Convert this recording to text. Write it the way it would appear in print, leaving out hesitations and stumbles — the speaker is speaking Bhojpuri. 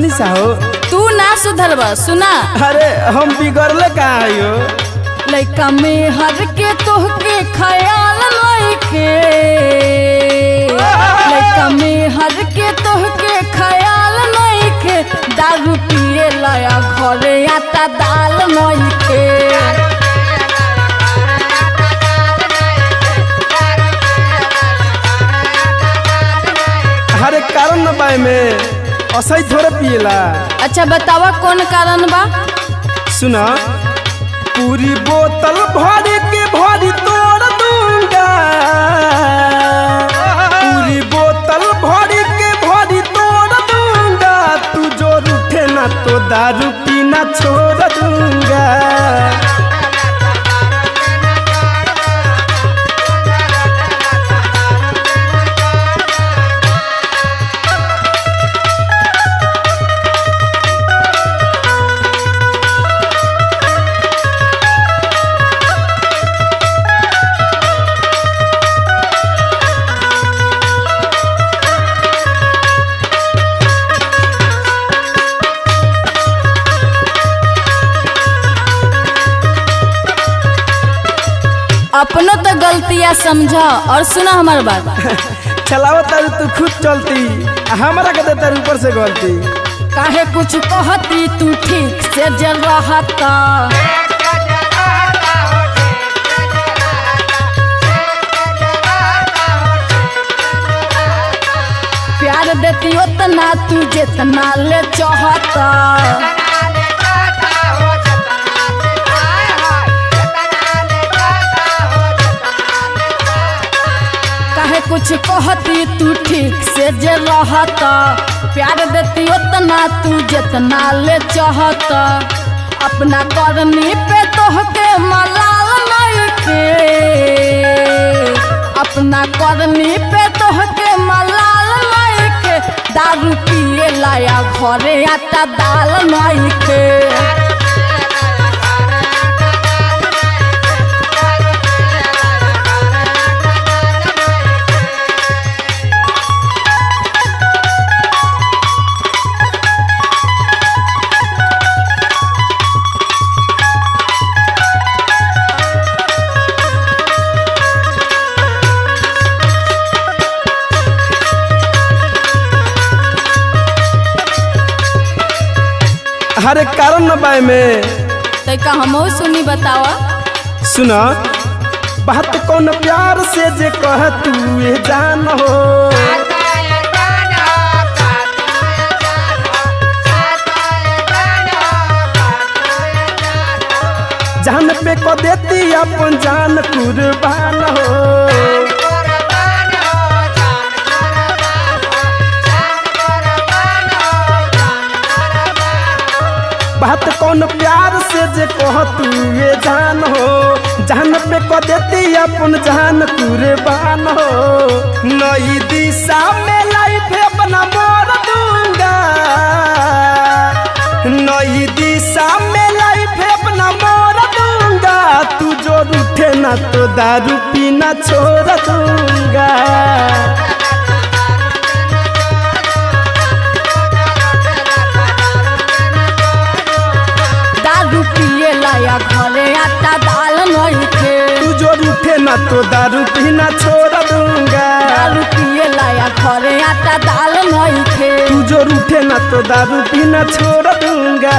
आसानी से हो। तू ना सुधरबा सुना। अरे हम बिगड़ले कहाँ आयो। लइका में हर के तोहके ख्याल लइके, लइका में हर के तोहके ख्याल लइके, दारू पिए लाया घरे आटा दाल लइके। हरे कारण न बाय में असही थोड़े पिएला। अच्छा बतावा कौन कारण बा। सुना पूरी बोतल भर के भरी तोड़ दूंगा, पूरी बोतल भर के भरी तोड़ दूंगा, तू जो रूठे ना तो दारू पीना छोड़ दूंगा। अपनो तो गलतियाँ समझा और सुना हमार बात। चलाओ तारू तू खुद चलती, हमारा के देता ऊपर से गलती। काहे कुछ कहती तू ठीक से जल रहता, प्यार देती उतना तू जितना ले चाहता। कुछ कहती तू ठीक से जे रहता, प्यार देती उतना तू जितना ले चाहता। अपना करनी पे तोहके मलाल नइखे, अपना करनी पे तोहके मलाल नइखे, दारू पिए लाया घरे आटा दाल नइखे। हरे कारण न बाय में तैका हमहू सुनी बतावा। सुना बात कौन प्यार से जे कह तू ये जान हो, जान पे को देती अपन जान कुर्बान हो। बात कौन प्यार से जे कह तू ये जान हो, जान पे को देती अपन जान कुर्बान हो। नई दिशा में लाइफ अपना मोड़ दूंगा, नई दिशा में लाइफ अपना मोड़ दूंगा, तू जो रूठे ना तो दारू पीना छोड़ दूंगा। लाया घरे आटा दाल नइखे, तू जो रूठे ना तो दारू पीना छोड़ दूंगा। दारू पिए लाया घरे आटा दाल नइखे, तू जो रूठे ना तो दारू पीना छोड़ दूंगा।